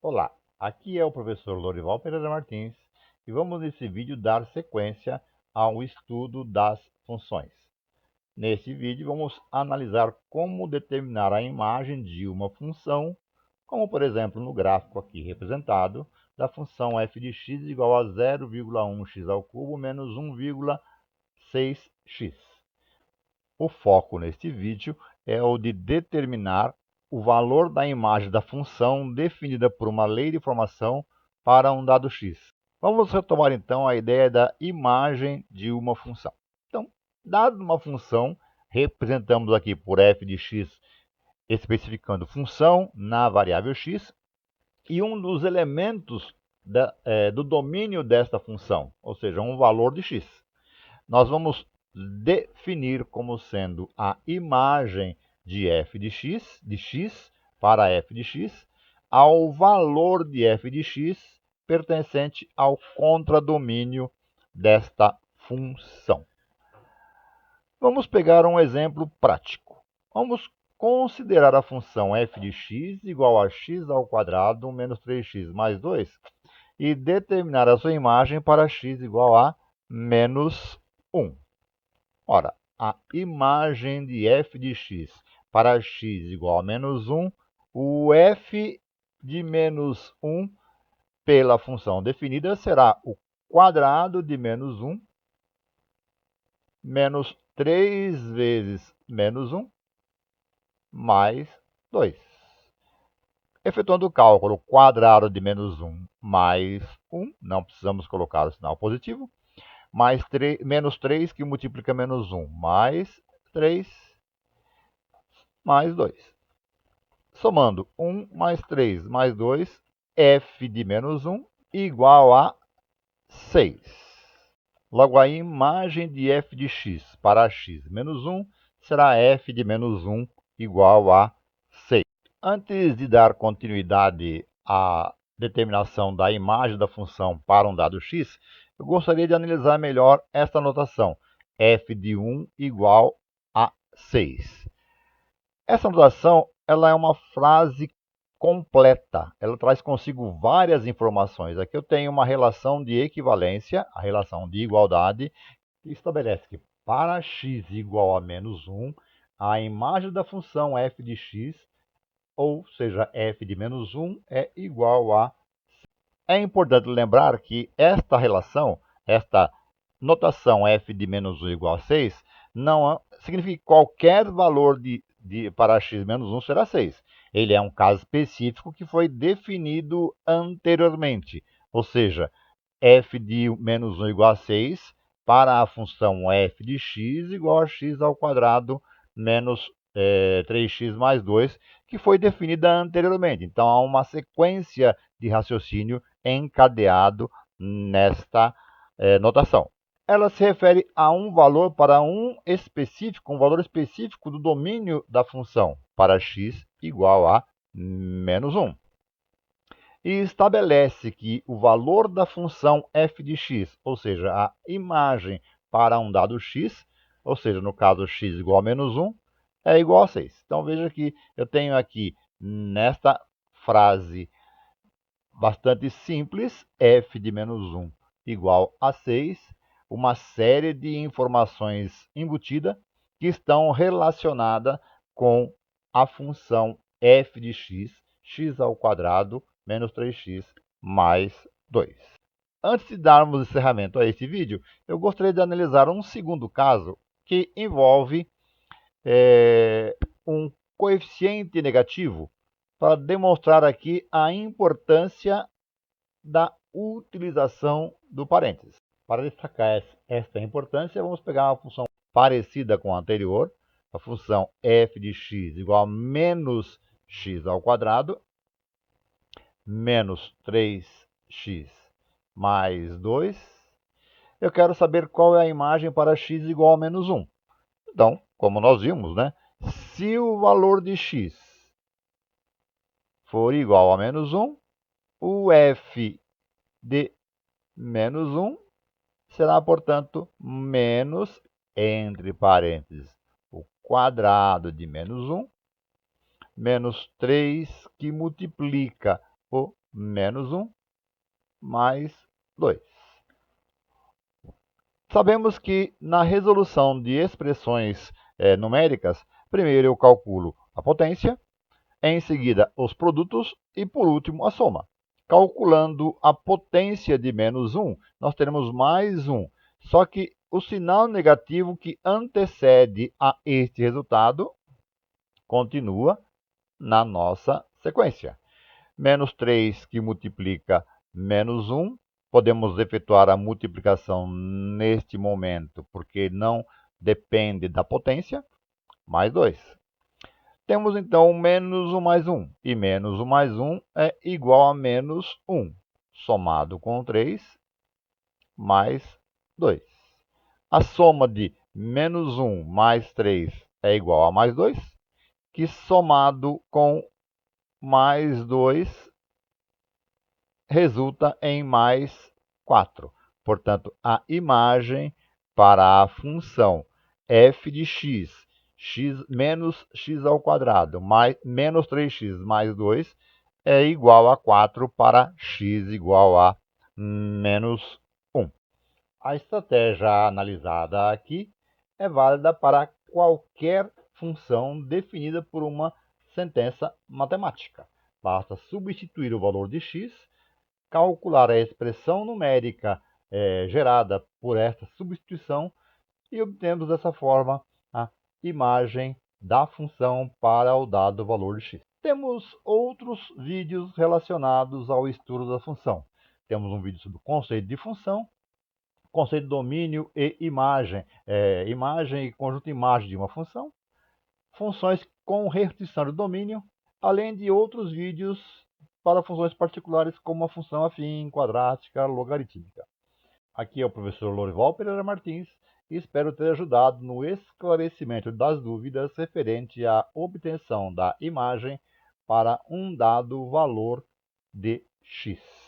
Olá, aqui é o professor Lorival Pereira Martins e vamos nesse vídeo dar sequência ao estudo das funções. Nesse vídeo vamos analisar como determinar a imagem de uma função, como por exemplo no gráfico aqui representado, da função f de x igual a 0,1x ao cubo menos 1,6x. O foco neste vídeo é o de determinar o valor da imagem da função definida por uma lei de formação para um dado x. Vamos retomar então a ideia da imagem de uma função. Então, dado uma função, representamos aqui por f de x, especificando função na variável x, e um dos elementos do domínio desta função, ou seja, um valor de x. Nós vamos definir como sendo a imagem de f de x para f de x, ao valor de f de x pertencente ao contradomínio desta função. Vamos pegar um exemplo prático. Vamos considerar a função f de x igual a x ao quadrado menos 3x mais 2 e determinar a sua imagem para x igual a menos 1. Ora, a imagem de f de x para x igual a menos 1, o f de menos 1 pela função definida será o quadrado de menos 1 menos 3 vezes menos 1 mais 2. Efetuando o cálculo, quadrado de menos 1 mais 1, não precisamos colocar o sinal positivo, mais menos 3 que multiplica menos 1, mais 3, mais 2. Somando 1 mais 3 mais 2, f de menos 1 igual a 6. Logo, a imagem de f de x para x menos 1 será f de menos 1 igual a 6. Antes de dar continuidade à determinação da imagem da função para um dado x, eu gostaria de analisar melhor esta notação, f de 1 igual a 6. Essa notação ela é uma frase completa, ela traz consigo várias informações. Aqui eu tenho uma relação de equivalência, a relação de igualdade, que estabelece que para x igual a menos 1, a imagem da função f de x, ou seja, f de menos 1, é igual a 6. É importante lembrar que esta relação, esta notação f de menos 1 igual a 6, não significa que qualquer valor para x menos 1 será 6. Ele é um caso específico que foi definido anteriormente, ou seja, f de menos 1 igual a 6 para a função f de x igual a x ao quadrado menos 3x mais 2, que foi definida anteriormente. Então, há uma sequência de raciocínio encadeado nesta notação. Ela se refere a um valor para um valor específico do domínio da função, para x igual a menos 1. E estabelece que o valor da função f de x, ou seja, a imagem para um dado x, ou seja, no caso x igual a menos 1, é igual a 6. Então veja que eu tenho aqui nesta frase bastante simples, f de menos 1 igual a 6, uma série de informações embutidas que estão relacionadas com a função f de x, x ao quadrado menos 3x mais 2. Antes de darmos encerramento a esse vídeo, eu gostaria de analisar um segundo caso que envolve um coeficiente negativo para demonstrar aqui a importância da utilização do parênteses. Para destacar esta importância, vamos pegar uma função parecida com a anterior, a função f de x igual a menos x ao quadrado, menos 3x mais 2. Eu quero saber qual é a imagem para x igual a menos 1. Então, como nós vimos, né? Se o valor de x for igual a menos 1, o f de menos 1 será, portanto, menos, entre parênteses, o quadrado de menos 1, menos 3, que multiplica o menos 1 mais 2. Sabemos que na resolução de expressões numéricas, primeiro eu calculo a potência, em seguida os produtos e, por último, a soma. Calculando a potência de menos 1, nós teremos mais 1. Só que o sinal negativo que antecede a este resultado continua na nossa sequência. Menos 3 que multiplica menos 1. Podemos efetuar a multiplicação neste momento, porque não depende da potência, mais 2. Temos então menos 1 mais 1, e menos 1 mais 1 é igual a menos 1, somado com 3 mais 2. A soma de menos 1 mais 3 é igual a mais 2, que somado com mais 2 resulta em mais 4. Portanto, a imagem para a função f de x, menos x ao quadrado, menos 3x mais 2, é igual a 4 para x igual a menos 1. A estratégia analisada aqui é válida para qualquer função definida por uma sentença matemática. Basta substituir o valor de x, calcular a expressão numérica gerada por esta substituição e obtemos dessa forma a imagem da função para o dado valor de x. Temos outros vídeos relacionados ao estudo da função. Temos um vídeo sobre o conceito de função, conceito de domínio e imagem, imagem e conjunto de imagem de uma função, funções com restrição de domínio, além de outros vídeos para funções particulares como a função afim, quadrática, logarítmica. Aqui é o professor Lorival Pereira Martins e espero ter ajudado no esclarecimento das dúvidas referente à obtenção da imagem para um dado valor de x.